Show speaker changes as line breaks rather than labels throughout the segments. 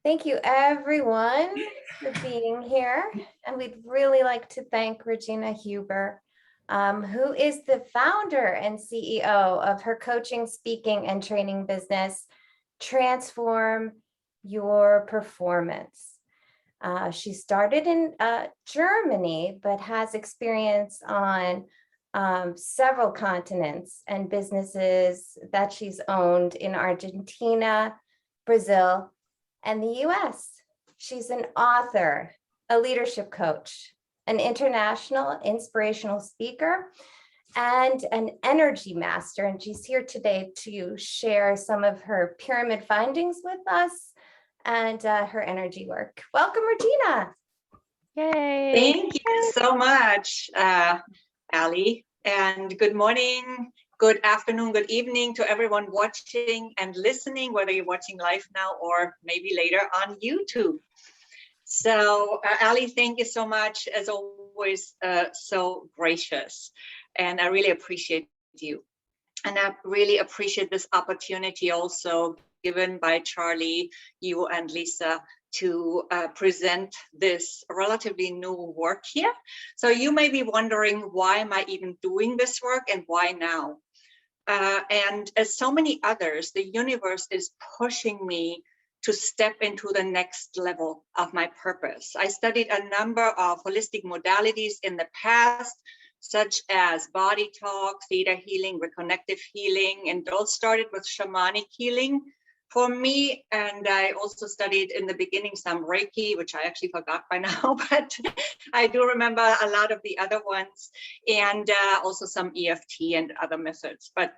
Thank you, everyone, for being here. And we'd really like to thank Regina Huber, who is the founder and CEO of her coaching, speaking, and training business, Transform Your Performance. She started in Germany, but has experience on several continents and businesses that she's owned in Argentina, Brazil, and the US. She's an author, a leadership coach, an international inspirational speaker, and an energy master. And she's here today to share some of her pyramid findings with us and her energy work. Welcome, Regina.
Yay.
Thank you so much, Ali. And good morning, good afternoon, good evening to everyone watching and listening, whether you're watching live now or maybe later on YouTube. So, Ali, thank you so much. As always, so gracious. And I really appreciate you. And I really appreciate this opportunity also given by Charlie, you and Lisa to present this relatively new work here. So you may be wondering, why am I even doing this work and why now? And as so many others, the universe is pushing me to step into the next level of my purpose. I studied a number of holistic modalities in the past, such as body talk, theta healing, reconnective healing, and those started with shamanic healing for me. And I also studied in the beginning some Reiki, which I actually forgot by now, but I do remember a lot of the other ones, and also some EFT and other methods, but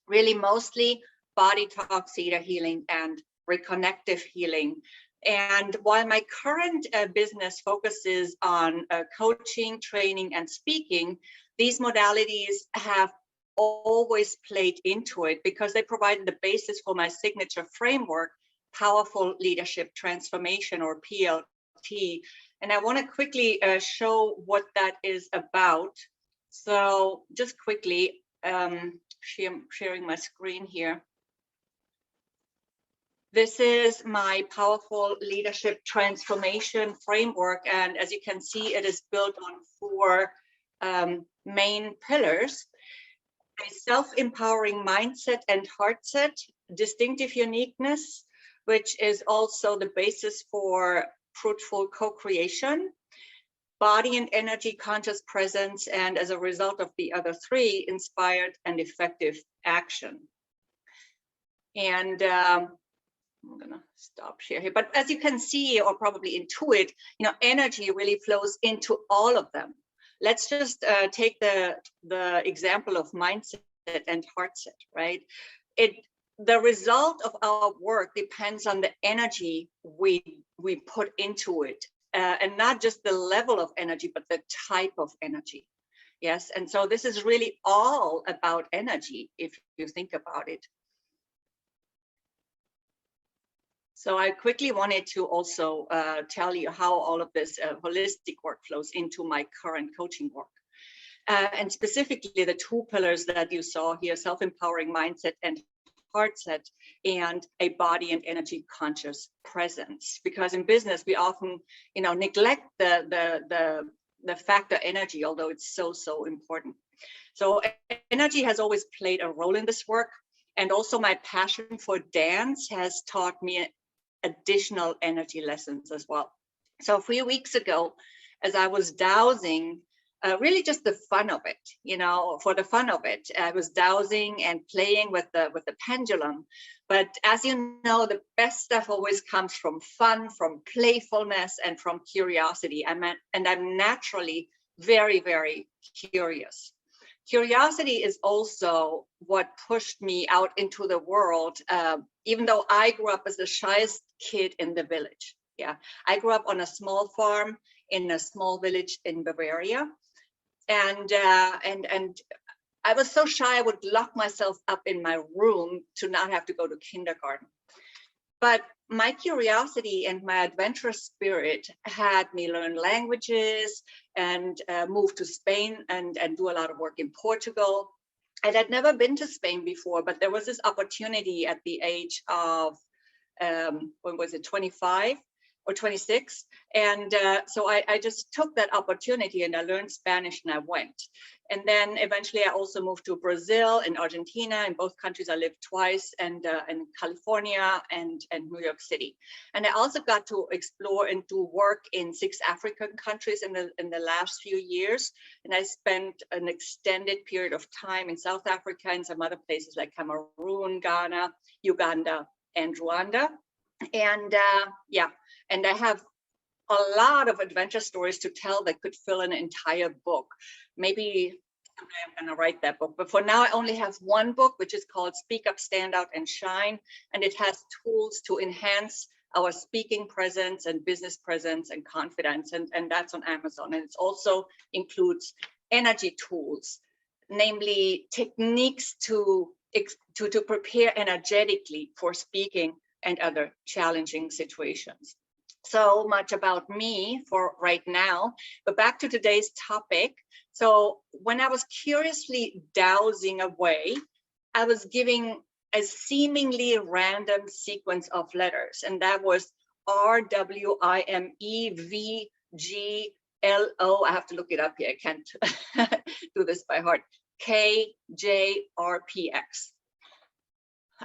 really mostly body talk, theta healing, and reconnective healing. And while my current business focuses on coaching, training, and speaking, these modalities have always played into it because they provided the basis for my signature framework, Powerful Leadership Transformation, or PLT. And I want to quickly show what that is about. So just quickly, sharing my screen here. This is my Powerful Leadership Transformation framework. And as you can see, it is built on 4 main pillars: a self-empowering mindset and heart set, distinctive uniqueness, which is also the basis for fruitful co-creation, body and energy conscious presence, and as a result of the other 3, inspired and effective action. And I'm gonna stop share here, but as you can see, or probably intuit, energy really flows into all of them. Let's just take the example of mindset and heart set, right? The result of our work depends on the energy we put into it, and not just the level of energy, but the type of energy. Yes, and so this is really all about energy, if you think about it. So I quickly wanted to also tell you how all of this holistic work flows into my current coaching work. And specifically the 2 pillars that you saw here, self-empowering mindset and heart set, and a body and energy conscious presence. Because in business, we often, neglect the factor energy, although it's so important. So energy has always played a role in this work. And also my passion for dance has taught me additional energy lessons as well. So a few weeks ago, as I was dowsing, really just the fun of it, for the fun of it, I was dowsing and playing with the pendulum. But as you know, the best stuff always comes from fun, from playfulness, and from curiosity. And I'm naturally very, very curious. Curiosity is also what pushed me out into the world, even though I grew up as the shyest kid in the village. Yeah, I grew up on a small farm in a small village in Bavaria. And I was so shy, I would lock myself up in my room to not have to go to kindergarten. But my curiosity and my adventurous spirit had me learn languages and move to Spain and do a lot of work in Portugal. I had never been to Spain before, but there was this opportunity at the age of when was it, 25 or 26? And so I just took that opportunity and I learned Spanish and I went. And then eventually I also moved to Brazil and Argentina. In both countries I lived twice, and in California and New York City. And I also got to explore and do work in 6 African countries in the last few years. And I spent an extended period of time in South Africa and some other places like Cameroon, Ghana, Uganda, and Rwanda. And yeah, and I have a lot of adventure stories to tell that could fill an entire book. Maybe someday I'm going to write that book, but for now I only have one book, which is called Speak Up, Stand Out, and Shine, and it has tools to enhance our speaking presence and business presence and confidence, and that's on Amazon. And it also includes energy tools, namely techniques to prepare energetically for speaking and other challenging situations. So much about me for right now, but back to today's topic. So when I was curiously dowsing away, I was giving a seemingly random sequence of letters, and that was RWIMEVGLO. I have to look it up here. I can't do this by heart. KJRPX.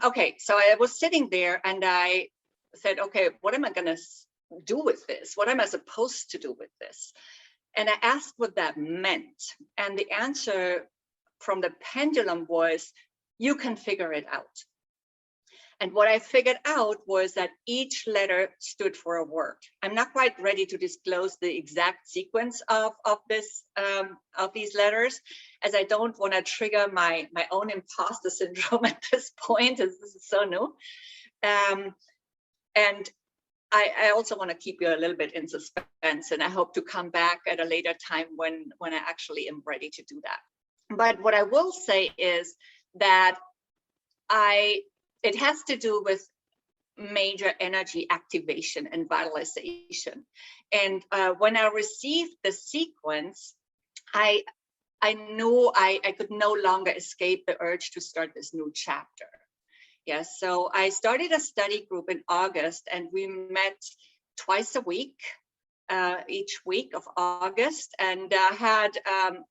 Okay, so I was sitting there and I said, okay, what am I going to do with this? What am I supposed to do with this? And I asked what that meant. And the answer from the pendulum was, you can figure it out. And what I figured out was that each letter stood for a word. I'm not quite ready to disclose the exact sequence of these letters, as I don't want to trigger my own imposter syndrome at this point, as this is so new. And I also want to keep you a little bit in suspense, and I hope to come back at a later time when I actually am ready to do that. But what I will say is that it has to do with major energy activation and vitalization. And when I received the sequence, I knew I could no longer escape the urge to start this new chapter. Yes, so I started a study group in August, and we met twice a week, each week of August, and I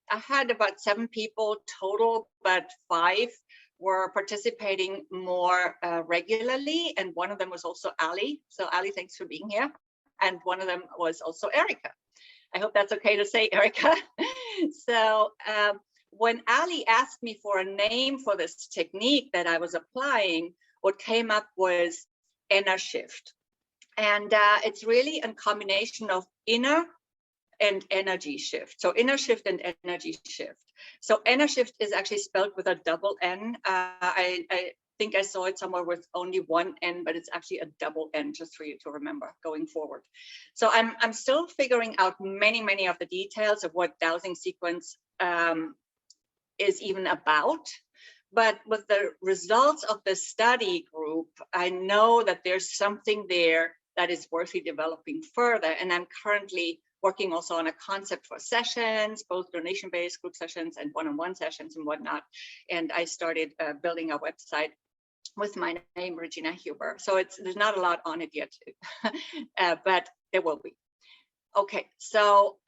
had about 7 people total, but 5 were participating more regularly, and one of them was also Ali. So Ali, thanks for being here. And one of them was also Erica. I hope that's okay to say, Erica. So when Ali asked me for a name for this technique that I was applying, what came up was Ennershift. And it's really a combination of inner and energy shift. So inner shift and energy shift. So Ennershift is actually spelled with a double N. I think I saw it somewhere with only one N, but it's actually a double N, just for you to remember going forward. So I'm still figuring out many of the details of what dowsing sequence is even about. But with the results of the study group, I know that there's something there that is worthy developing further. And I'm currently working also on a concept for sessions, both donation-based group sessions and one-on-one sessions and whatnot. And I started building a website with my name, Regina Huber. So there's not a lot on it yet, but there will be. Okay, so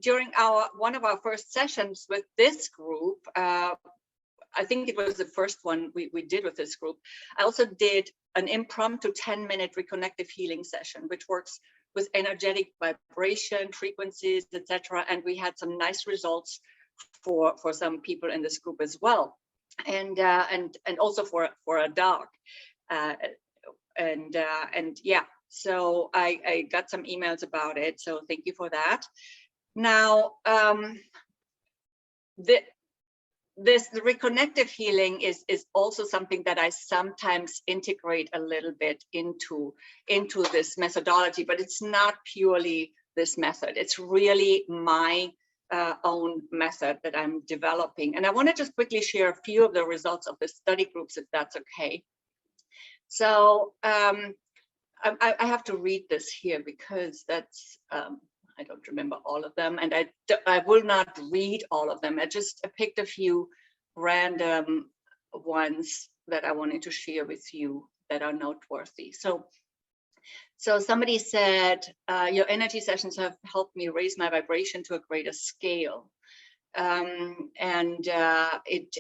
during one of our first sessions with this group, I think it was the first one we did with this group, I also did an impromptu 10-minute reconnective healing session, which works with energetic vibration, frequencies, etc. And we had some nice results for some people in this group as well, and also for a dog, and yeah. So I got some emails about it. So thank you for that. Now, the reconnective healing is also something that I sometimes integrate a little bit into this methodology, but it's not purely this method. It's really my own method that I'm developing. And I want to just quickly share a few of the results of the study groups, if that's okay. So I have to read this here because that's, I don't remember all of them, and I will not read all of them. I picked a few random ones that I wanted to share with you that are noteworthy. So So somebody said, your energy sessions have helped me raise my vibration to a greater scale.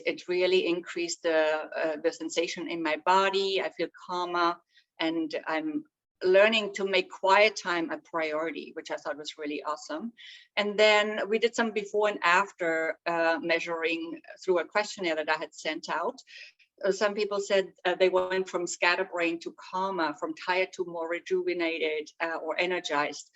It really increased the sensation in my body. I feel calmer, and I'm learning to make quiet time a priority, which I thought was really awesome. And then we did some before and after measuring through a questionnaire that I had sent out. Some people said they went from scatterbrain to calmer, from tired to more rejuvenated or energized.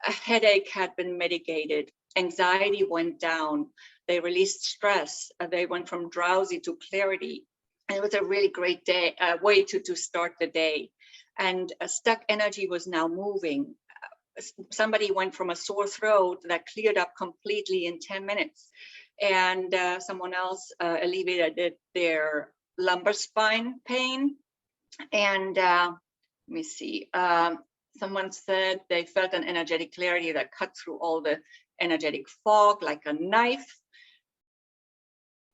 A headache had been mitigated. Anxiety went down. They released stress. They went from drowsy to clarity. And it was a really great day, way to start the day. And stuck energy was now moving. Somebody went from a sore throat that cleared up completely in 10 minutes. And someone else alleviated their lumbar spine pain. And let me see, someone said they felt an energetic clarity that cut through all the energetic fog like a knife.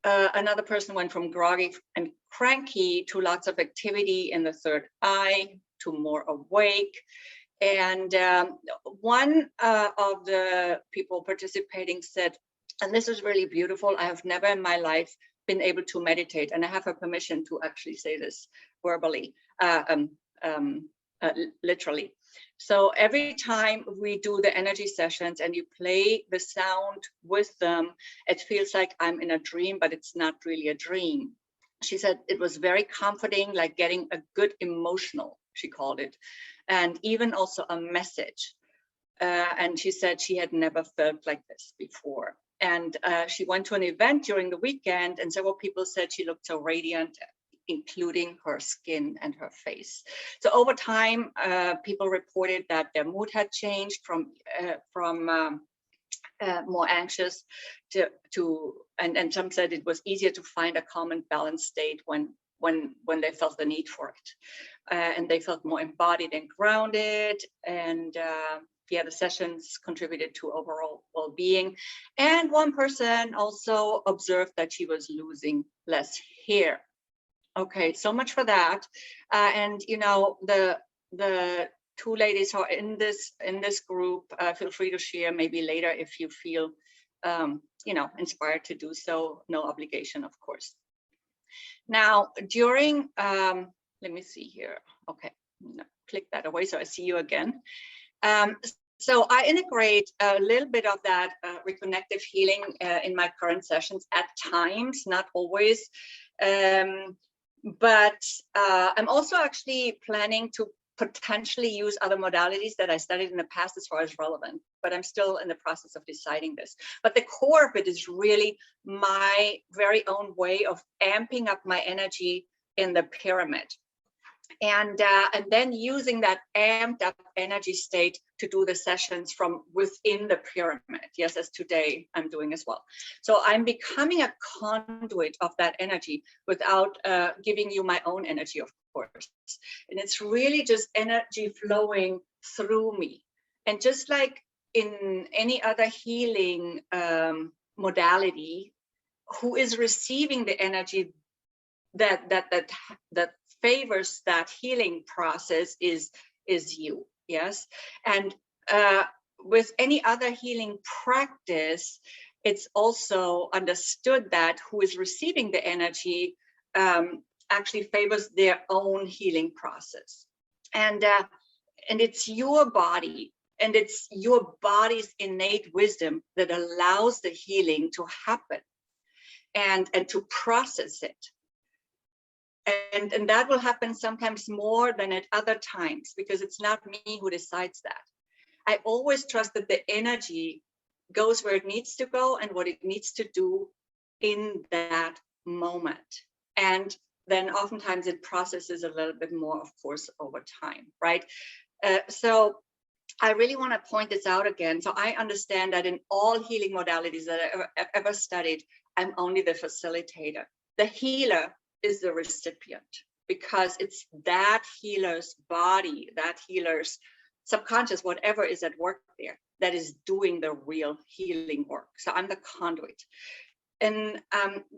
Another person went from groggy and cranky to lots of activity in the third eye, to more awake. And one of the people participating said, and this is really beautiful, I have never in my life been able to meditate, and I have her permission to actually say this verbally, literally. So every time we do the energy sessions and you play the sound with them, it feels like I'm in a dream, but it's not really a dream. She said it was very comforting, like getting a good emotional, she called it, and even also a message. And she said she had never felt like this before. And she went to an event during the weekend, and several people said she looked so radiant, including her skin and her face. So over time, people reported that their mood had changed from more anxious and some said it was easier to find a calm and balanced state when they felt the need for it. And they felt more embodied and grounded. And the sessions contributed to overall well-being. And one person also observed that she was losing less hair. Okay, so much for that. And you know, the two ladies who are in this group, feel free to share maybe later if you feel you know, inspired to do so. No obligation, of course. Now, during let me see here. Okay, click that away so I see you again. So I integrate a little bit of that reconnective healing in my current sessions at times, not always. But I'm also actually planning to potentially use other modalities that I studied in the past as far as relevant, but I'm still in the process of deciding this. But the core of it is really my very own way of amping up my energy in the pyramid. And then using that amped up energy state to do the sessions from within the pyramid. Yes, as today I'm doing as well. So I'm becoming a conduit of that energy without giving you my own energy, of course. And it's really just energy flowing through me. And just like in any other healing modality, who is receiving the energy that favors that healing process is you. Yes. And with any other healing practice, it's also understood that who is receiving the energy actually favors their own healing process. And it's your body, and it's your body's innate wisdom that allows the healing to happen and to process it. And that will happen sometimes more than at other times, because it's not me who decides that. I always trust that the energy goes where it needs to go and what it needs to do in that moment. And then oftentimes it processes a little bit more, of course, over time, right? So I really want to point this out again. So I understand that in all healing modalities that I've ever studied, I'm only the facilitator. The healer is the recipient, because it's that healer's body, that healer's subconscious, whatever is at work there, that is doing the real healing work. So I'm the conduit. And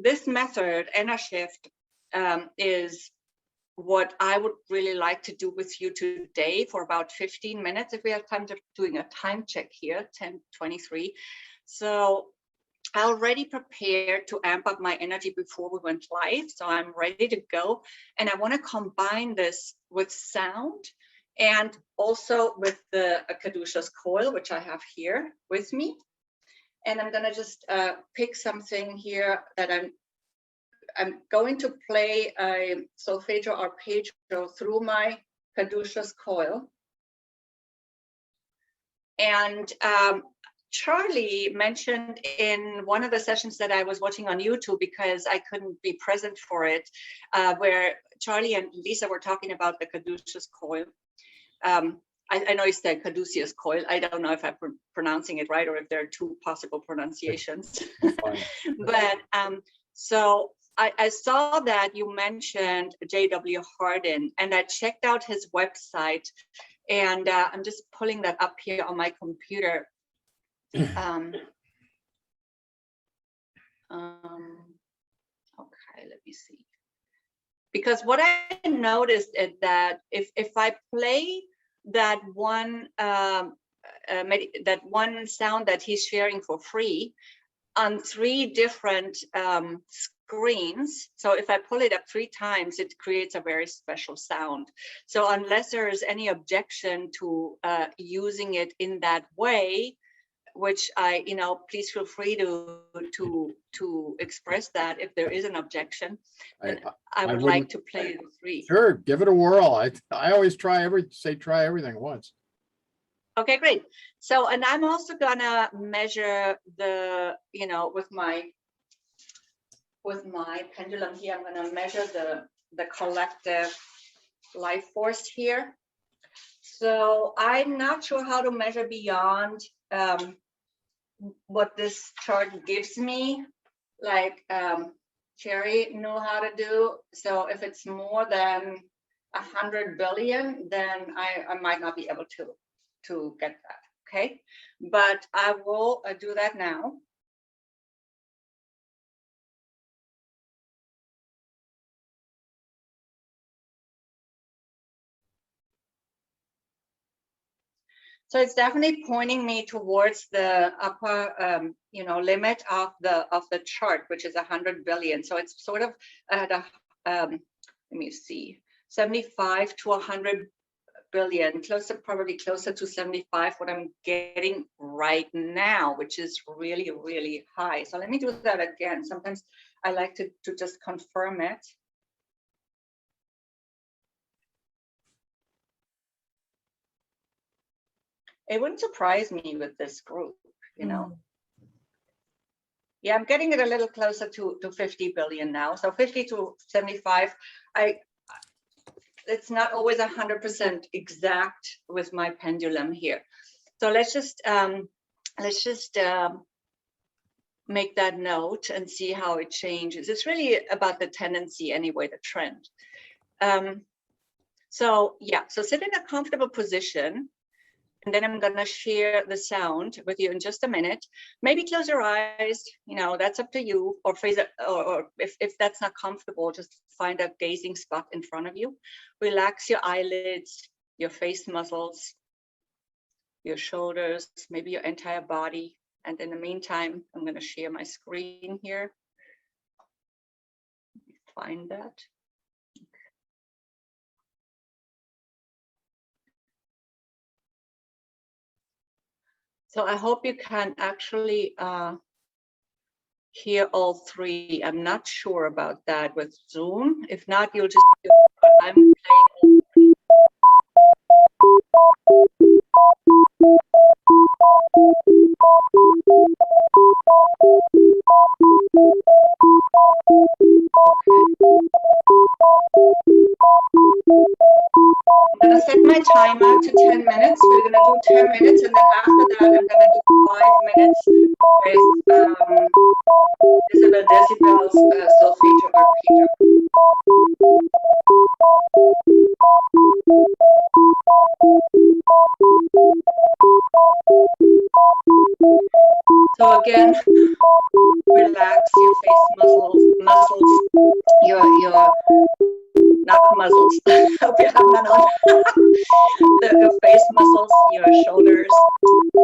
this method, Ennershift, is what I would really like to do with you today for about 15 minutes, if we have time, to doing a time check here, 10:23. So I already prepared to amp up my energy before we went live. So I'm ready to go. And I want to combine this with sound and also with the caduceus coil, which I have here with me. And I'm going to just pick something here that I'm going to play a solfeggio arpeggio through my caduceus coil. And Charlie mentioned in one of the sessions that I was watching on YouTube, because I couldn't be present for it, where Charlie and Lisa were talking about the caduceus coil. I know it's the caduceus coil. I don't know if I'm pronouncing it right or if there are two possible pronunciations. But so I saw that you mentioned J.W. Hardin, and I checked out his website, and I'm just pulling that up here on my computer. Okay, let me see. Because what I noticed is that if I play that one sound that he's sharing for free on 3 different screens, so if I pull it up 3 times, it creates a very special sound. So unless there is any objection to using it in that way, which I, please feel free to express that if there is an objection. I would like to play the 3.
Sure, give it a whirl. I always try everything once.
Okay, great. So, and I'm also gonna measure the, with my pendulum here, I'm gonna measure the collective life force here. So I'm not sure how to measure beyond what this chart gives me, like Cherry knew how to do. So if it's more than 100 billion, then I might not be able to get that, okay? But I will do that now. So it's definitely pointing me towards the upper, limit of the chart, which is 100 billion. So it's sort of at a, let me see, 75 to 100 billion, probably closer to 75, what I'm getting right now, which is really, really high. So let me do that again. Sometimes I like to just confirm it. It wouldn't surprise me with this group, Yeah, I'm getting it a little closer to 50 billion now. So 50 to 75. It's not always 100% exact with my pendulum here. So let's just make that note and see how it changes. It's really about the tendency anyway, the trend. So yeah, so sit in a comfortable position. And then I'm gonna share the sound with you in just a minute. Maybe close your eyes, that's up to you, or face it, or if that's not comfortable, just find a gazing spot in front of you. Relax your eyelids, your face muscles, your shoulders, maybe your entire body. And in the meantime, I'm gonna share my screen here. Find that. So I hope you can actually hear all 3. I'm not sure about that with Zoom. If not, you'll just, I'm playing all 3. I'm gonna set my timer to 10 minutes. We're gonna do 10 minutes, and then after that, I'm gonna do 5 minutes with visible decibels, solfeggio arpeggio. So again, relax your face muscles, your not muscles, Hope you have none on. Your face muscles, your shoulders,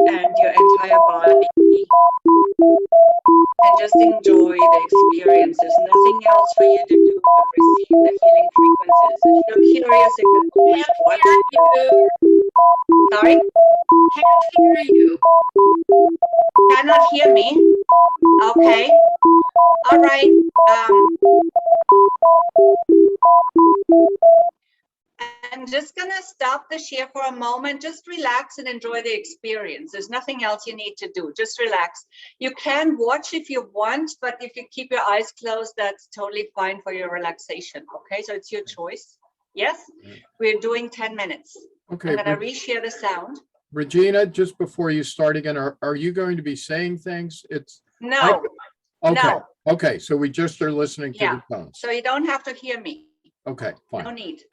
and your entire body. And just enjoy the experience. There's nothing else for you to do but receive the healing frequencies. If you're curious, you can always watch. Sorry?
Can't hear you.
Cannot hear me? Okay. All right. I'm just gonna stop the share for a moment. Just relax and enjoy the experience. There's nothing else you need to do. Just relax. You can watch if you want, but if you keep your eyes closed, that's totally fine for your relaxation. Okay, so it's your choice. Yes, we're doing 10 minutes.
Okay.
I'm gonna reshare the sound.
Regina, just before you start again, are you going to be saying things?
No.
Okay.
No.
Okay. So we just are listening to
Yeah.
the tones.
So you don't have to hear me.
Okay, fine.
No need.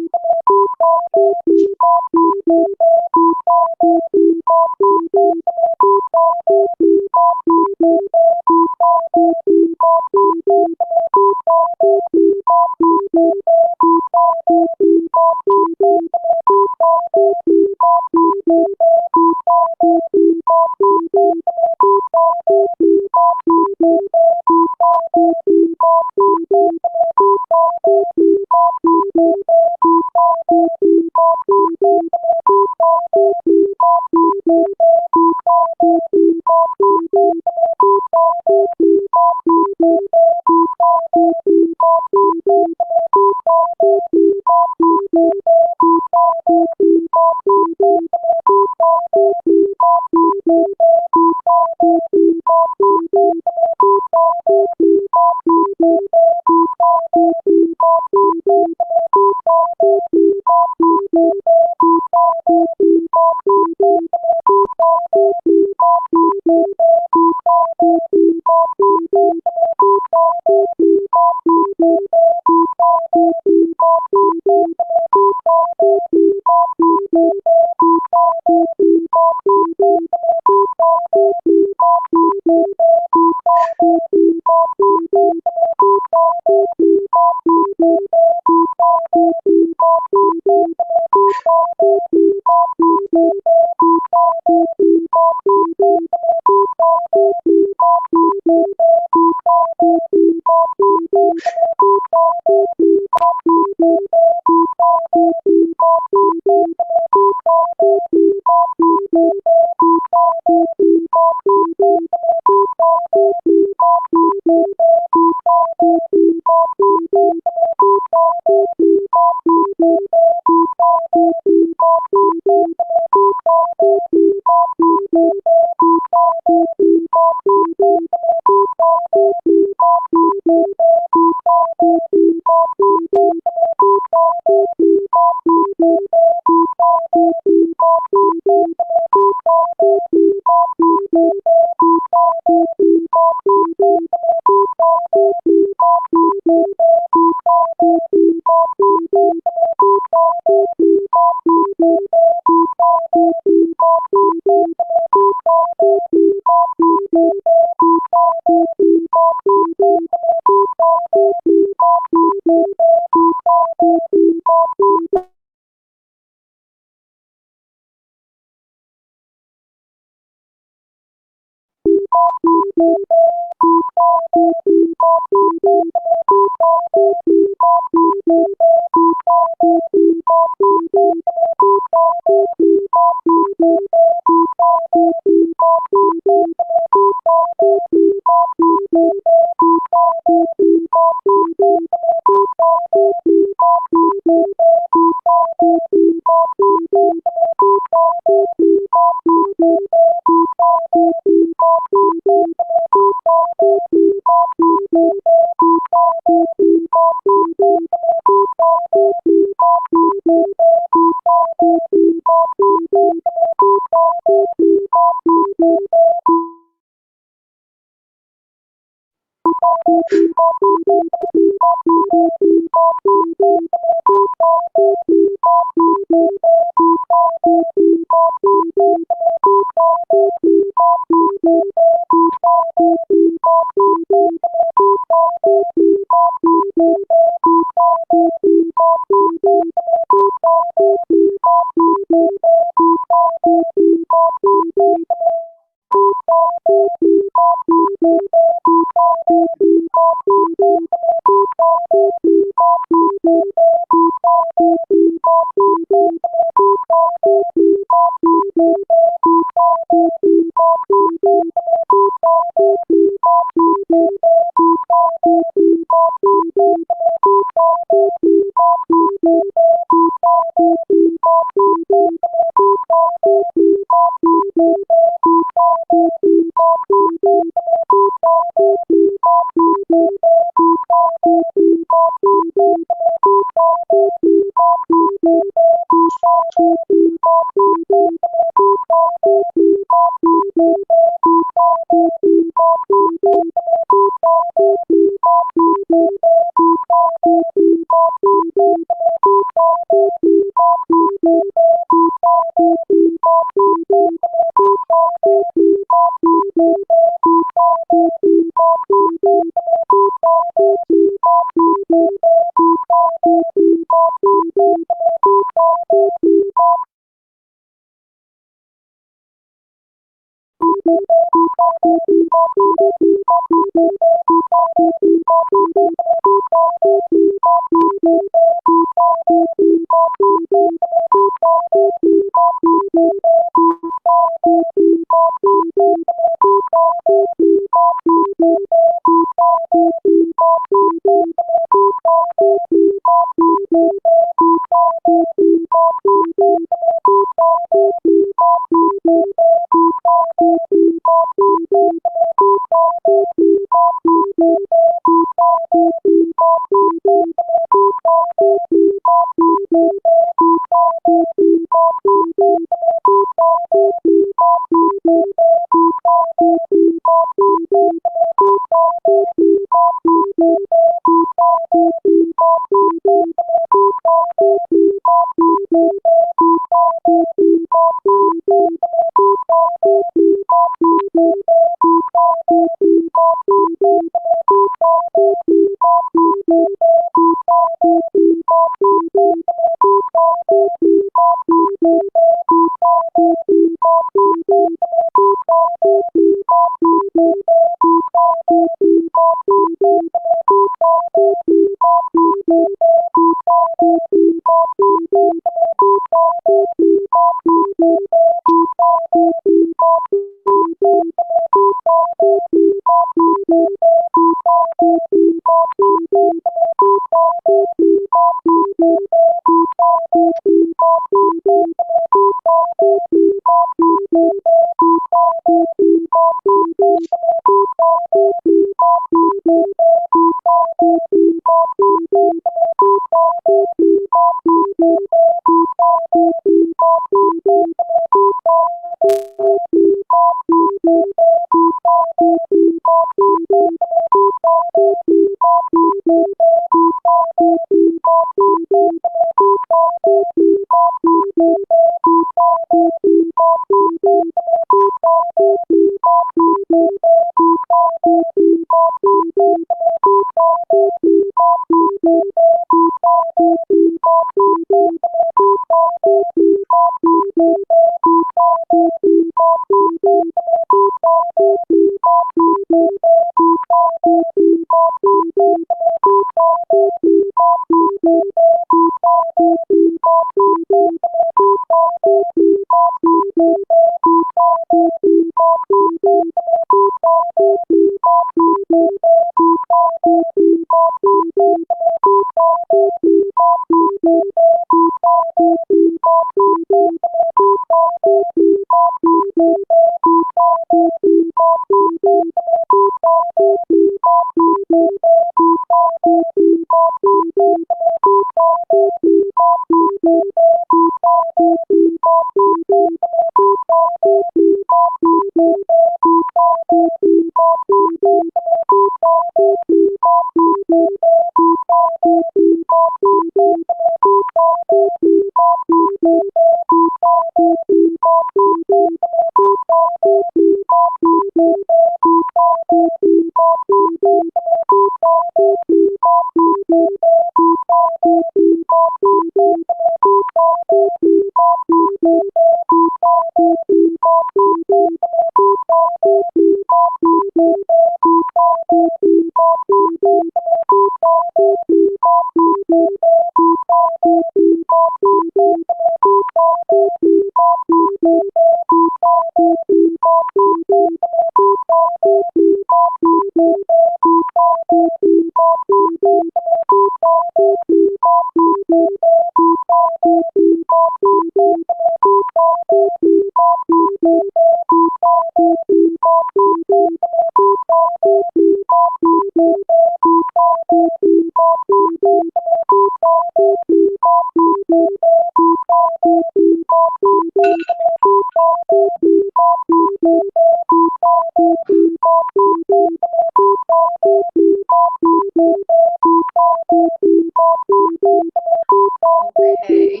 Okay.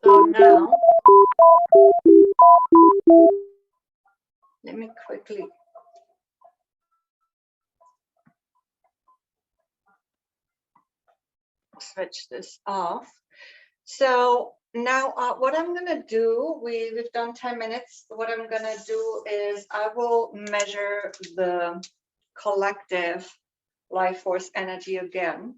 So now, let me quickly. Switch this off. So
Now, what I'm gonna do, we've done 10 minutes. What I'm gonna do is I will measure the collective life force energy again.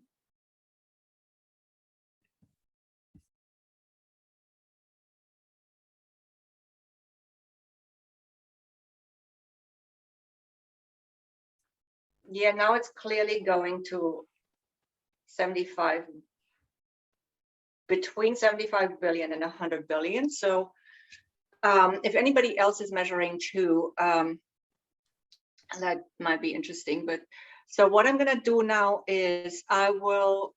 Yeah, now it's clearly going to 75, between 75 billion and 100 billion. So if anybody else is measuring too, that might be interesting. But so what I'm gonna do now is I will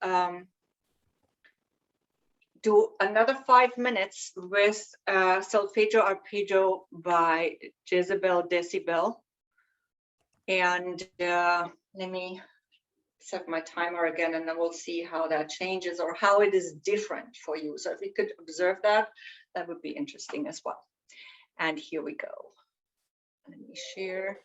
do another 5 minutes with Solfeggio Arpeggio by Jezebel Decibel. And let me set my timer again, and then we'll see how that changes or how it is different for you. So if you could observe that, that would be interesting as well. And here we go. Let me share.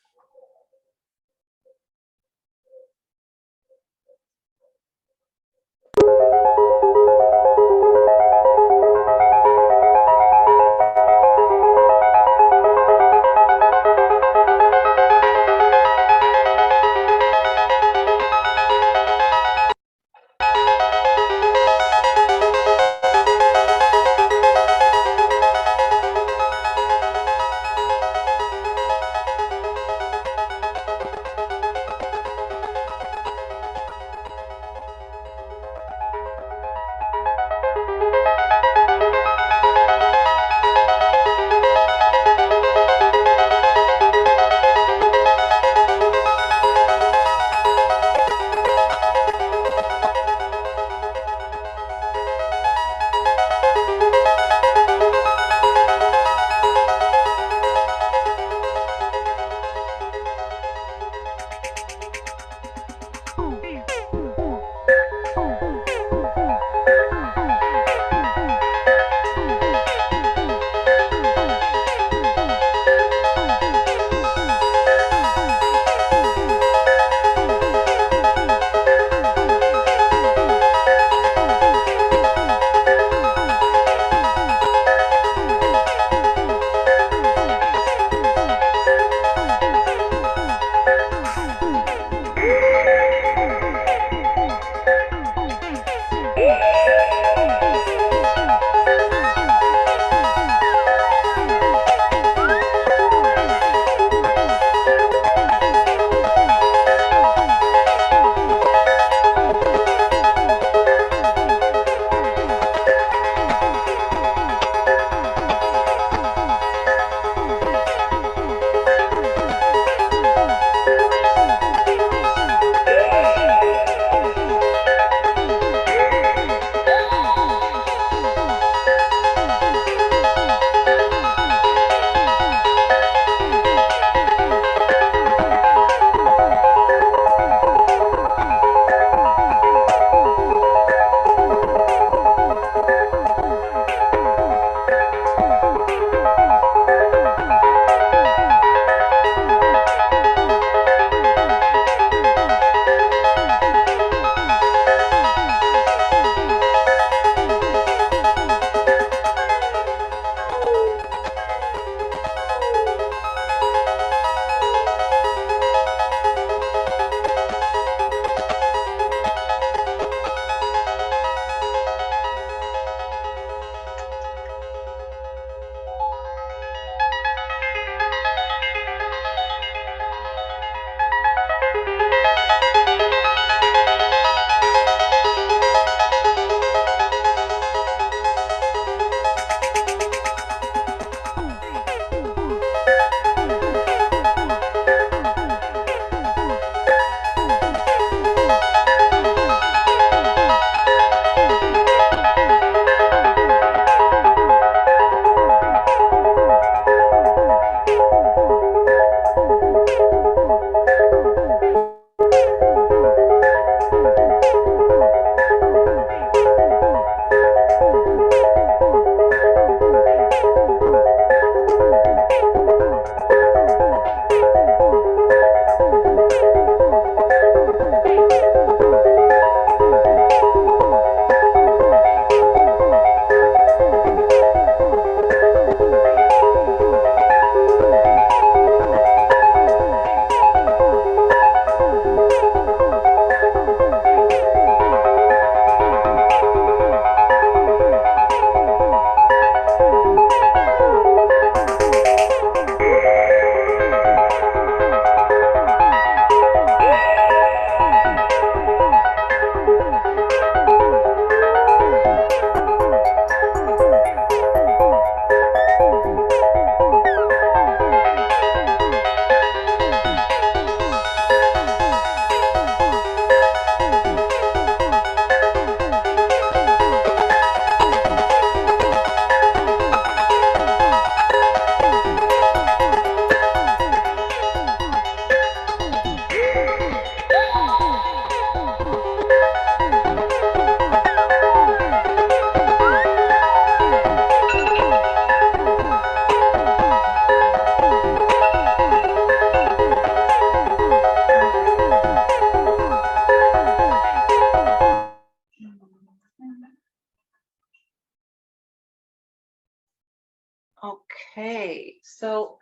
Okay, so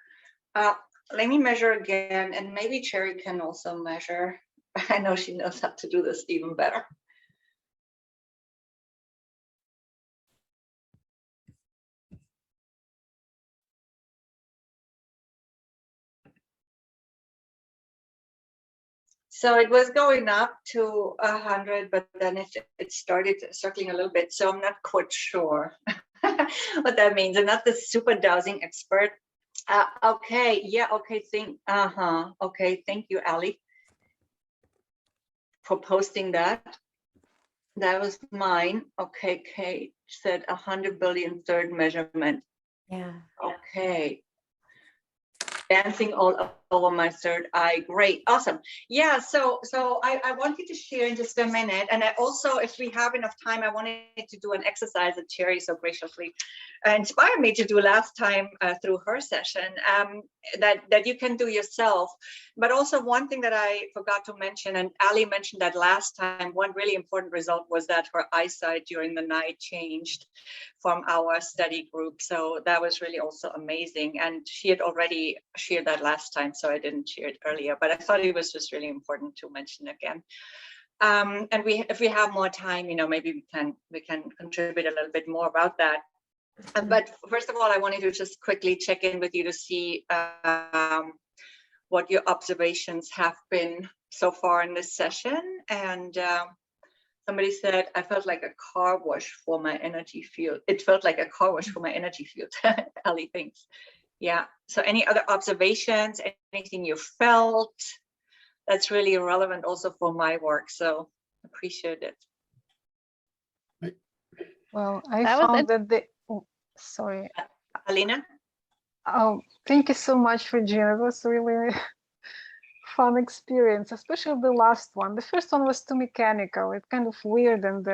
let me measure again, and maybe Cherry can also measure. I know she knows how to do this even better. So it was going up to 100, but then it started circling a little bit. So I'm not quite sure what that means. I'm not the super dowsing expert. Okay, yeah, okay, okay, thank you, Ali, for posting that. That was mine. Okay, Kate said 100 billion third measurement.
Yeah.
Okay. Dancing all over my third eye. Great, awesome. Yeah, so I wanted to share in just a minute, and I also, if we have enough time, I wanted to do an exercise that Cherry so graciously inspired me to do last time through her session, that you can do yourself. But also one thing that I forgot to mention, and Ali mentioned that last time, one really important result was that her eyesight during the night changed from our study group. So that was really also amazing. And she had already shared that last time, so I didn't share it earlier, but I thought it was just really important to mention again. And if we have more time, maybe we can contribute a little bit more about that. But first of all, I wanted to just quickly check in with you to see what your observations have been so far in this session. And somebody said, I felt like a car wash for my energy field. It felt like a car wash for my energy field. Ali, thanks. Yeah. So any other observations, anything you felt? That's really relevant also for my work. So appreciate it.
Well, I
That was
found that sorry.
Alina?
Oh, thank you so much, Regina. It was really fun experience, especially the last one. The first one was too mechanical. It's kind of weird and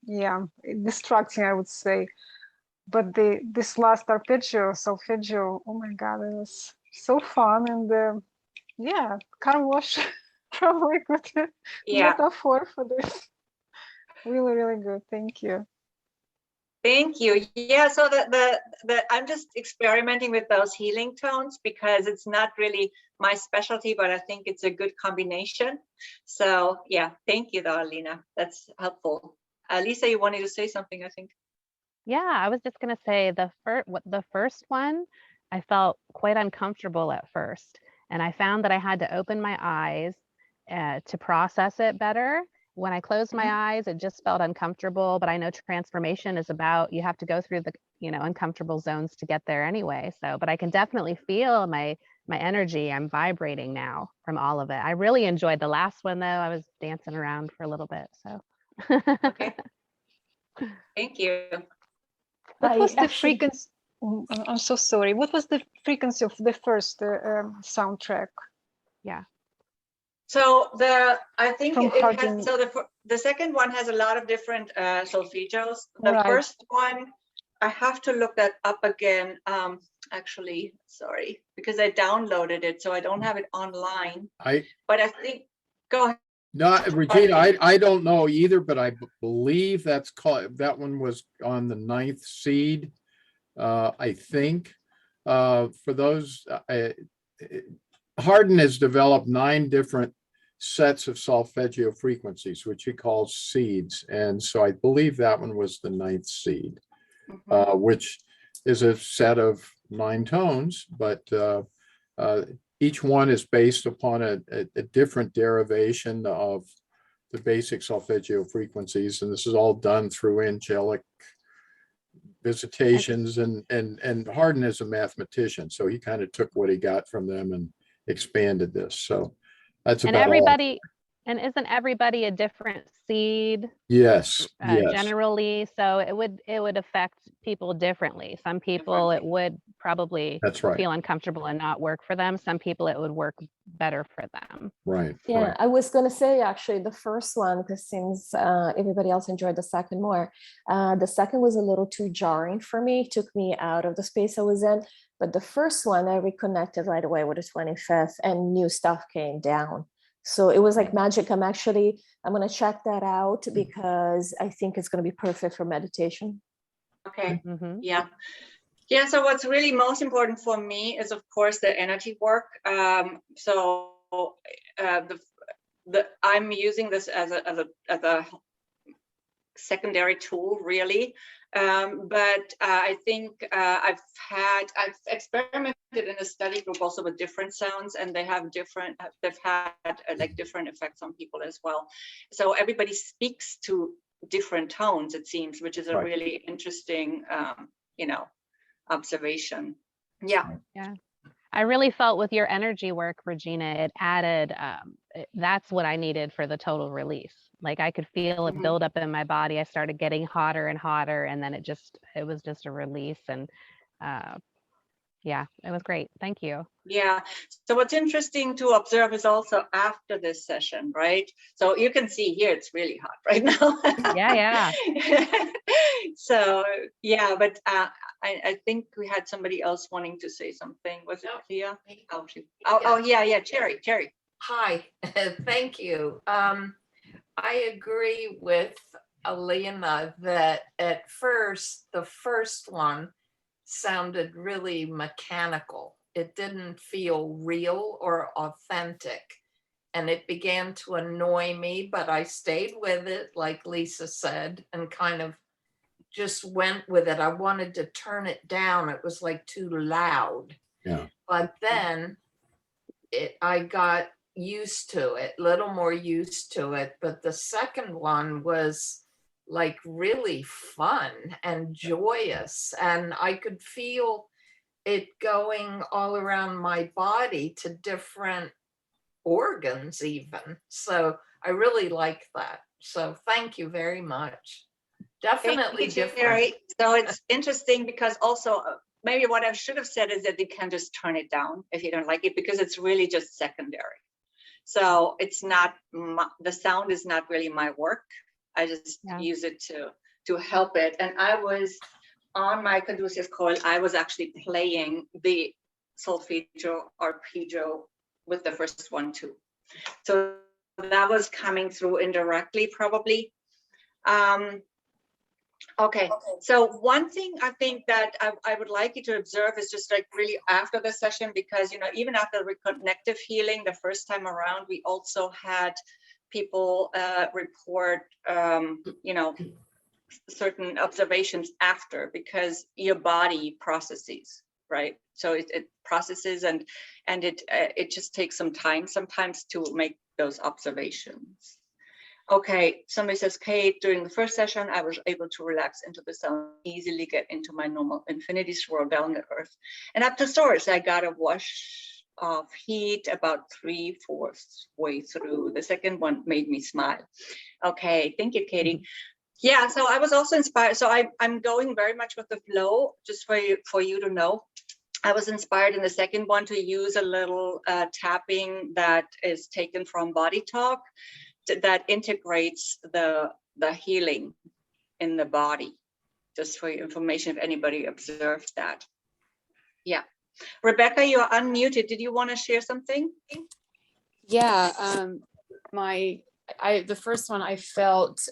yeah, distracting, I would say. But this last solfeggio, oh my God, it was so fun. And yeah, car wash, probably a good metaphor for this. Really, really good. Thank you.
Thank you. Yeah, so I'm just experimenting with those healing tones because it's not really my specialty, but I think it's a good combination. So yeah, thank you though, Alina. That's helpful. Lisa, you wanted to say something, I think.
Yeah, I was just gonna say the first one, I felt quite uncomfortable at first, and I found that I had to open my eyes to process it better. When I closed my eyes, it just felt uncomfortable, but I know transformation is about, you have to go through the, uncomfortable zones to get there anyway. So, but I can definitely feel my energy. I'm vibrating now from all of it. I really enjoyed the last one though. I was dancing around for a little bit, so.
Okay. Thank you.
What was the frequency? I'm so sorry. What was the frequency of the first soundtrack?
Yeah.
So I think it has, so the second one has a lot of different solfeggios. The first one, I have to look that up again. Actually, sorry, because I downloaded it, so I don't have it online. But I think, go ahead.
No, Regina, I don't know either, but I believe that one was on the 9th seed. I think for those, Hardin has developed 9 different sets of solfeggio frequencies, which he calls seeds. And so I believe that one was the 9th seed, which is a set of 9 tones, but each one is based upon a different derivation of the basic solfeggio frequencies. And this is all done through angelic visitations, and Hardin is a mathematician. So he kind of took what he got from them and expanded this. So that's about all.
And isn't everybody a different seed?
Yes, yes.
Generally, so it would affect people differently. Some people it would probably feel uncomfortable and not work for them. Some people it would work better for them.
Right.
Yeah,
right.
I was going to say actually the first one, because since everybody else enjoyed the second more, the second was a little too jarring for me. It took me out of the space I was in. But the first one, I reconnected right away with the 25th and new stuff came down. So it was like magic. I'm going to check that out because I think it's going to be perfect for meditation.
Okay. Yeah. Yeah, so what's really most important for me is, of course, the energy work. I'm using this as a secondary tool, really. But I think I've experimented in a study group also with different sounds, and they've had like different effects on people as well. So everybody speaks to different tones, it seems, which is a
Right.
really interesting, observation. Yeah.
Yeah. I really felt with your energy work, Regina, it added, that's what I needed for the total release. Like I could feel it
Mhm.
build up in my body. I started getting hotter and hotter, and then it was just a release. And yeah, it was great. Thank you.
Yeah. So what's interesting to observe is also after this session, right? So you can see here, it's really hot right now.
Yeah.
So yeah, but I think we had somebody else wanting to say something. Was it
No,
Thea?
me.
Oh, yeah, Cherry.
Hi, thank you. I agree with Alina that at first, the first one sounded really mechanical. It didn't feel real or authentic. And it began to annoy me, but I stayed with it, like Lisa said, and kind of just went with it. I wanted to turn it down. It was like too loud.
Yeah.
But then I got used to it, a little more used to it. But the second one was like really fun and joyous. And I could feel it going all around my body to different organs even. So I really like that. So thank you very much. Definitely
Thank you,
different.
Cherry. So it's interesting because also maybe what I should have said is that you can just turn it down if you don't like it, because it's really just secondary. So it's not, the sound is not really my work. I just use it to help it. And I was on my conducive coil, I was actually playing the solfeggio arpeggio with the first one too. So that was coming through indirectly probably. Okay, so one thing I think that I would like you to observe is just like really after the session, because, even after the reconnective healing, the first time around, we also had people report, certain observations after, because your body processes, right? So it processes and it just takes some time sometimes to make those observations. Okay, somebody says, Kate, during the first session, I was able to relax into the sound, easily get into my normal infinity swirl down the earth. And up to source, I got a wash of heat about 3/4 way through. The second one made me smile. Okay, thank you, Katie. Yeah, so I was also inspired. So I'm going very much with the flow, just for you to know. I was inspired in the second one to use a little tapping that is taken from Body Talk, that integrates the healing in the body, just for your information, if anybody observed that. Yeah. Rebecca, you're unmuted. Did you want to share something?
Yeah, the first one I felt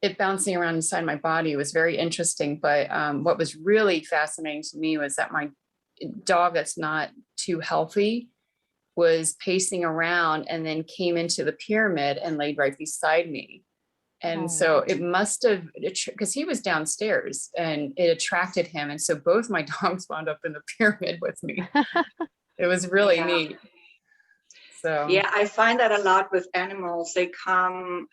it bouncing around inside my body was very interesting. But what was really fascinating to me was that my dog that's not too healthy was pacing around and then came into the pyramid and laid right beside me. And so it must have, because he was downstairs and it attracted him. And so both my dogs wound up in the pyramid with me. It was really neat. So
yeah, I find that a lot with animals. They come,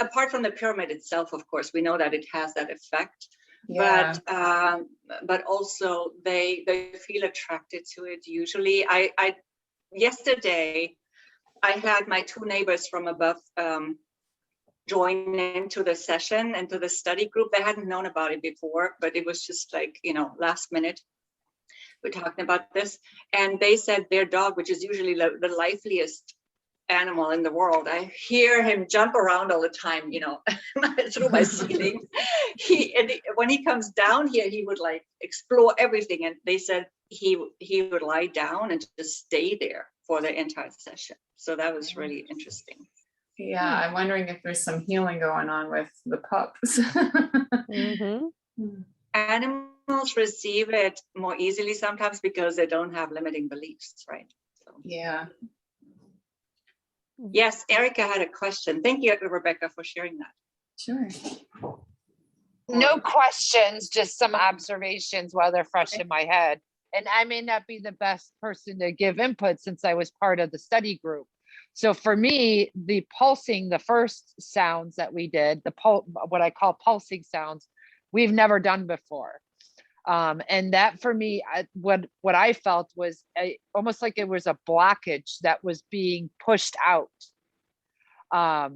apart from the pyramid itself, of course, we know that it has that effect. Yeah. But also they feel attracted to it usually. Yesterday, I had my two neighbors from above join into the session and to the study group. They hadn't known about it before, but it was just like, last minute. We're talking about this. And they said their dog, which is usually the liveliest animal in the world, I hear him jump around all the time, through my ceiling. When he comes down here, he would like explore everything. And they said he would lie down and just stay there for the entire session. So that was really interesting.
Yeah, I'm wondering if there's some healing going on with the pups.
animals receive it more easily sometimes because they don't have limiting beliefs, right? So,
Yeah.
yes, Erica had a question. Thank you, Rebecca, for sharing that.
Sure.
No questions, just some observations while they're fresh in my head. And I may not be the best person to give input since I was part of the study group. So for me, the pulsing, the first sounds that we did, what I call pulsing sounds, we've never done before. And that for me, what I felt was almost like it was a blockage that was being pushed out. I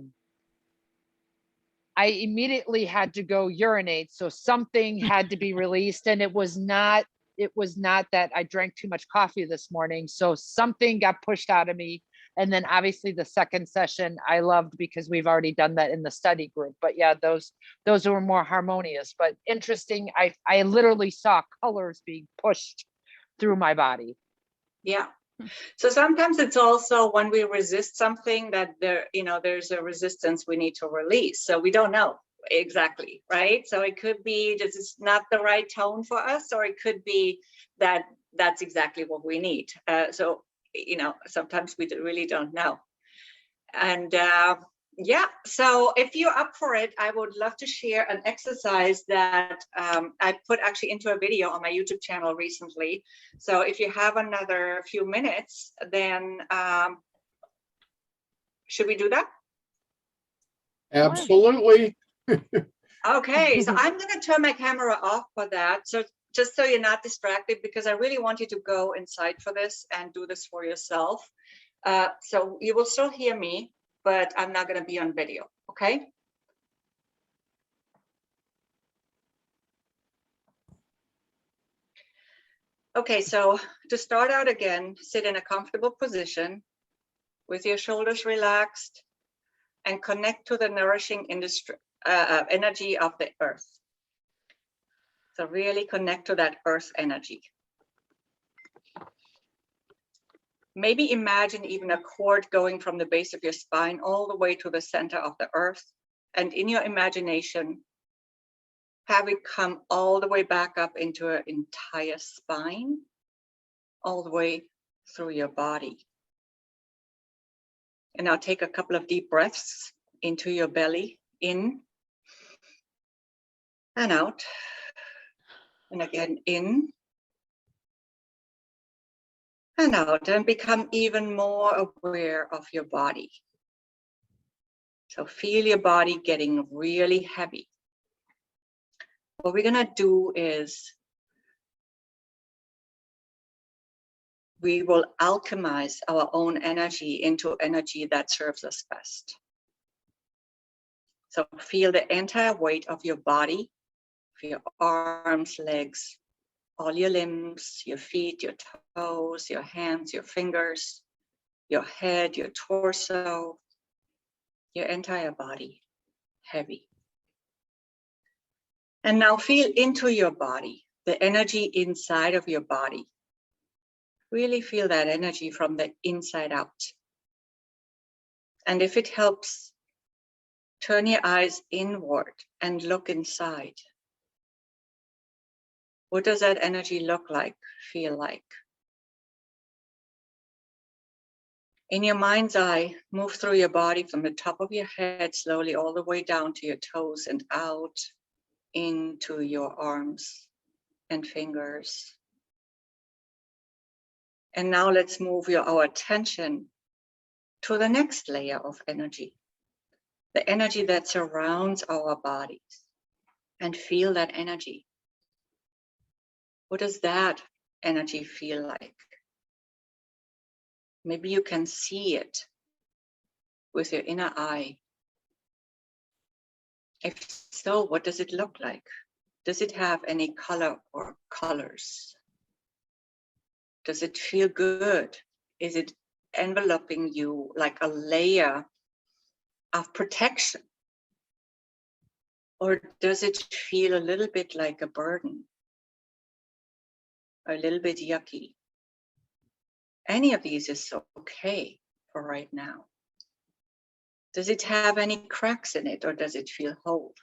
immediately had to go urinate. So something had to be released, and it was not that I drank too much coffee this morning. So something got pushed out of me. And then obviously the second session I loved because we've already done that in the study group. But yeah, those were more harmonious, but interesting. I literally saw colors being pushed through my body.
Yeah. So sometimes it's also when we resist something that there's a resistance we need to release. So we don't know exactly, right? So it could be this is not the right tone for us, or it could be that that's exactly what we need. So sometimes we really don't know. And yeah, so if you're up for it, I would love to share an exercise that I put actually into a video on my YouTube channel recently. So if you have another few minutes, then should we do that?
Absolutely.
Okay, so I'm going to turn my camera off for that. So just so you're not distracted, because I really want you to go inside for this and do this for yourself. So you will still hear me, but I'm not going to be on video, okay? Okay, so to start out again, sit in a comfortable position with your shoulders relaxed and connect to the nourishing energy of the earth. So really connect to that earth energy. Maybe imagine even a cord going from the base of your spine all the way to the center of the earth. And in your imagination, have it come all the way back up into your entire spine, all the way through your body. And now take a couple of deep breaths into your belly, in and out. And again, in and out, and become even more aware of your body. So feel your body getting really heavy. What we're gonna do is we will alchemize our own energy into energy that serves us best. So feel the entire weight of your body, your arms, legs, all your limbs, your feet, your toes, your hands, your fingers, your head, your torso, your entire body, heavy. And now feel into your body, the energy inside of your body. Really feel that energy from the inside out. And if it helps, turn your eyes inward and look inside. What does that energy look like, feel like? In your mind's eye, move through your body from the top of your head slowly all the way down to your toes and out into your arms and fingers. And now let's move our attention to the next layer of energy, the energy that surrounds our bodies, and feel that energy. What does that energy feel like? Maybe you can see it with your inner eye. If so, what does it look like? Does it have any color or colors? Does it feel good? Is it enveloping you like a layer of protection? Or does it feel a little bit like a burden? A little bit yucky? Any of these is okay for right now. Does it have any cracks in it, or does it feel whole?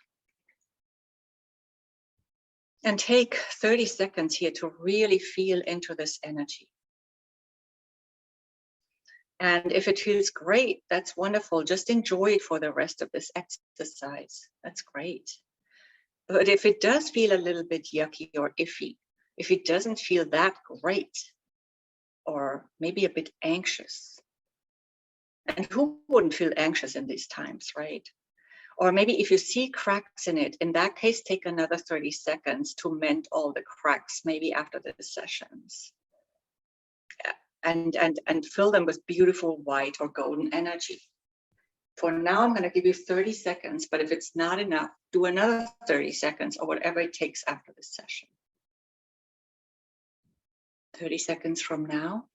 And take 30 seconds here to really feel into this energy. And if it feels great, that's wonderful. Just enjoy it for the rest of this exercise. That's great. But if it does feel a little bit yucky or iffy, if it doesn't feel that great, or maybe a bit anxious, and who wouldn't feel anxious in these times, right? Or maybe if you see cracks in it, in that case, take another 30 seconds to mend all the cracks, maybe after the sessions. And fill them with beautiful white or golden energy. For now, I'm going to give you 30 seconds, but if it's not enough, do another 30 seconds or whatever it takes after the session. 30 seconds from now.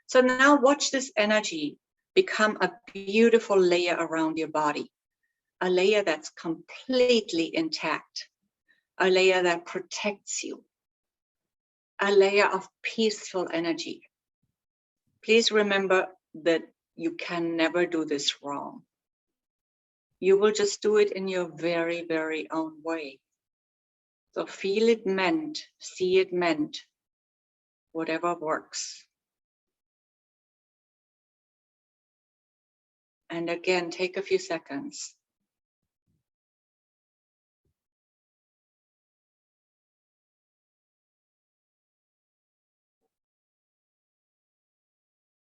So now watch this energy become a beautiful layer around your body, a layer that's completely intact, a layer that protects you, a layer of peaceful energy. Please remember that you can never do this wrong. You will just do it in your very, very own way. So feel it meant, see it meant, whatever works. And again, take a few seconds.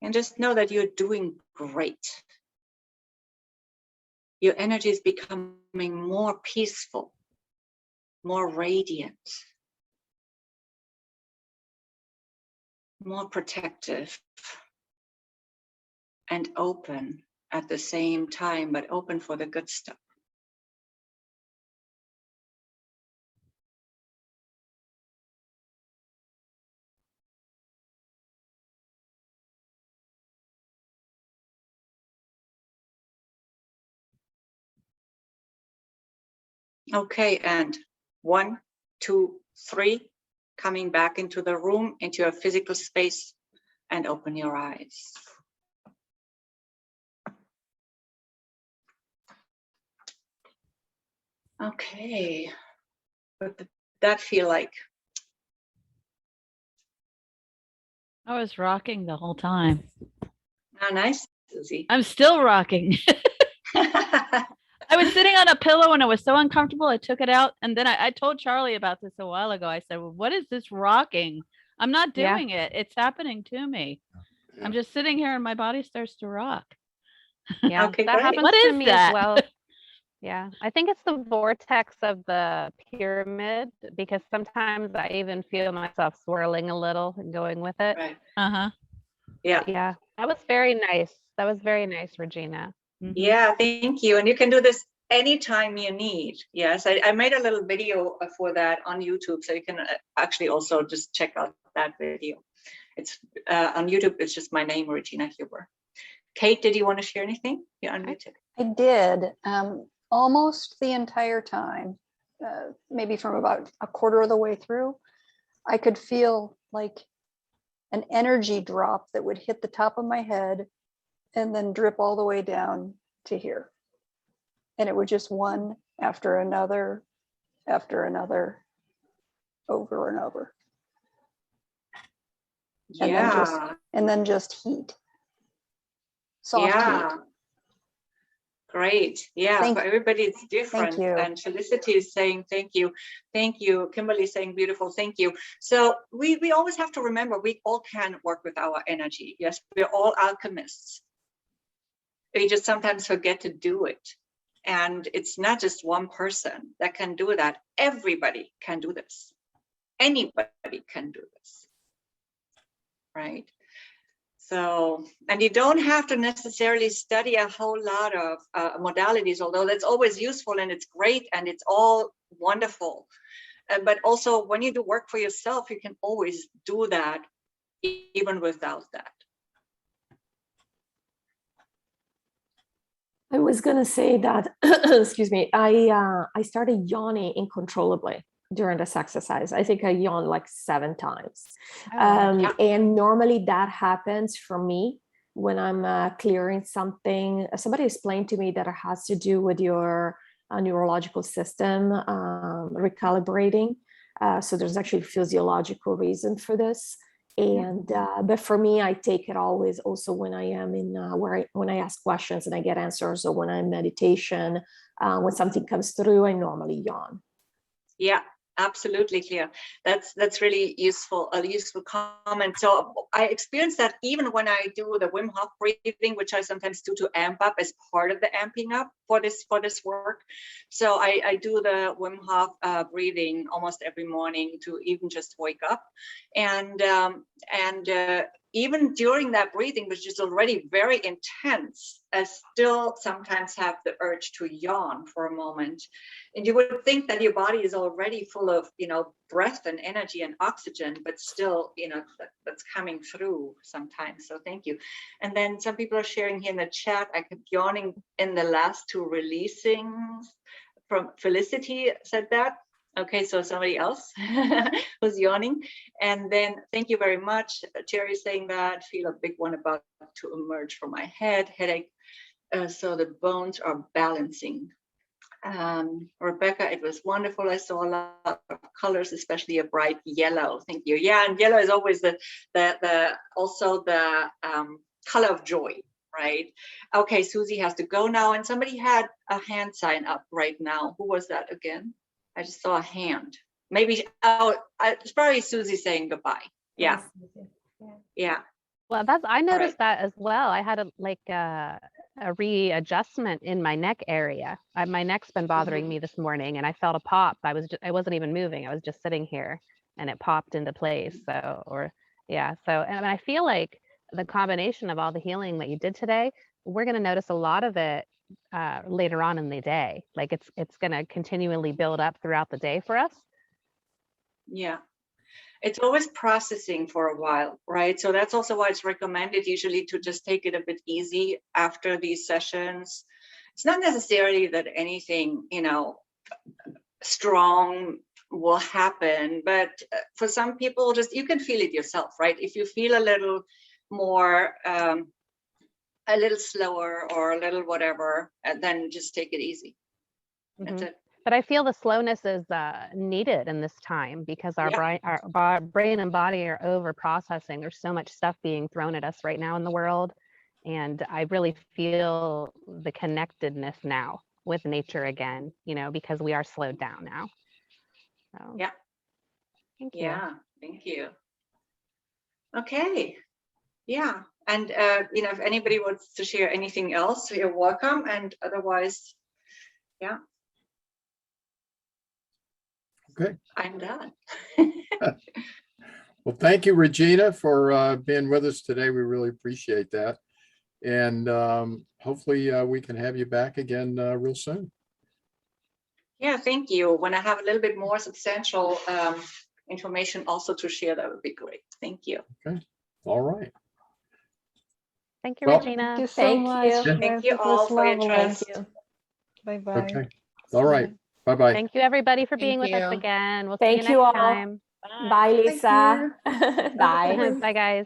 And just know that you're doing great. Your energy is becoming more peaceful, more radiant, more protective, and open at the same time, but open for the good stuff. Okay, and 1, 2, 3, coming back into the room, into your physical space, and open your eyes. Okay, what did that feel like?
I was rocking the whole time.
Oh, nice, Susie.
I'm still rocking. I was sitting on a pillow and it was so uncomfortable. I took it out. And then I told Charlie about this a while ago. I said, well, what is this rocking? I'm not
Yeah.
doing it. It's happening to me.
Yeah.
I'm just sitting here and my body starts to rock.
Yeah,
Okay,
that
great.
happens
What
to
is
me
that?
as well. Yeah, I think it's the vortex of the pyramid because sometimes I even feel myself swirling a little and going with it.
Right.
Uh-huh.
Yeah.
Yeah, that was very nice. That was very nice, Regina.
Mhm.
Yeah, thank you. And you can do this anytime you need. Yes, I made a little video for that on YouTube, so you can actually also just check out that video. It's on YouTube. It's just my name, Regina Huber. Kate, did you want to share anything? You're unmuted.
I did almost the entire time, maybe from about a quarter of the way through. I could feel like an energy drop that would hit the top of my head and then drip all the way down to here. And it would just one after another, over and over.
Yeah.
And then just heat. Soft heat.
Great. Yeah, for everybody it's different.
you.
And Felicity is saying thank you. Thank you. Kimberly is saying beautiful, thank you. So we always have to remember we all can work with our energy. Yes, we're all alchemists. We just sometimes forget to do it. And it's not just one person that can do that. Everybody can do this. Anybody can do this. Right? So, and you don't have to necessarily study a whole lot of modalities, although that's always useful and it's great and it's all wonderful. But also when you do work for yourself, you can always do that even without that.
I was gonna say that, excuse me, I started yawning uncontrollably during this exercise. I think I yawned like 7 times. And normally that happens for me when I'm clearing something. Somebody explained to me that it has to do with your neurological system recalibrating. So there's actually a physiological reason for this. And but for me, I take it always also when I am in when I ask questions and I get answers, or when I'm meditation, when something comes through, I normally yawn.
Yeah, absolutely clear. That's really useful, a useful comment. So I experience that even when I do the Wim Hof breathing, which I sometimes do to amp up as part of the amping up for this work. So I do the Wim Hof breathing almost every morning to even just wake up, and even during that breathing, which is already very intense, I still sometimes have the urge to yawn for a moment. And you would think that your body is already full of, breath and energy and oxygen, but still, that's coming through sometimes. So thank you. And then some people are sharing here in the chat, I kept yawning in the last 2 releasings. From Felicity said that. Okay, so somebody else was yawning. And then thank you very much. Terry saying that, feel a big one about to emerge from my headache. So the bones are balancing. Rebecca, it was wonderful. I saw a lot of colors, especially a bright yellow. Thank you. Yeah, and yellow is always the color of joy, right? Okay, Susie has to go now. And somebody had a hand sign up right now. Who was that again? I just saw a hand. Maybe, it's probably Susie saying goodbye. Yeah. Yeah.
Well, I noticed that as well. I had a readjustment in my neck area. My neck's been bothering me this morning, and I felt a pop. I wasn't even moving. I was just sitting here, and it popped into place. And I feel like the combination of all the healing that you did today, we're going to notice a lot of it later on in the day. Like it's going to continually build up throughout the day for us.
Yeah. It's always processing for a while, right? So that's also why it's recommended usually to just take it a bit easy after these sessions. It's not necessarily that anything, strong will happen, but for some people, just you can feel it yourself, right? If you feel a little more, a little slower or a little whatever, then just take it easy. That's it.
But I feel the slowness is needed in this time because our brain and body are over processing. There's so much stuff being thrown at us right now in the world. And I really feel the connectedness now with nature again, because we are slowed down now. So,
yeah.
Thank you.
Yeah, thank you. Okay. Yeah. And, if anybody wants to share anything else, you're welcome. And otherwise, yeah.
Okay.
I'm done.
Well, thank you, Regina, for being with us today. We really appreciate that. And hopefully we can have you back again real soon.
Yeah, thank you. When I have a little bit more substantial information also to share, that would be great. Thank you.
Okay. All right.
Thank you, Regina.
Thank you so much.
Thank you
It
all
was
for your
lovely.
trust.
Bye-bye.
Okay. All right. Bye-bye.
Thank you, everybody, for being with us
you.
again. We'll
Thank
see you
you
next
all.
time.
Bye, Lisa. Bye.
Bye, guys.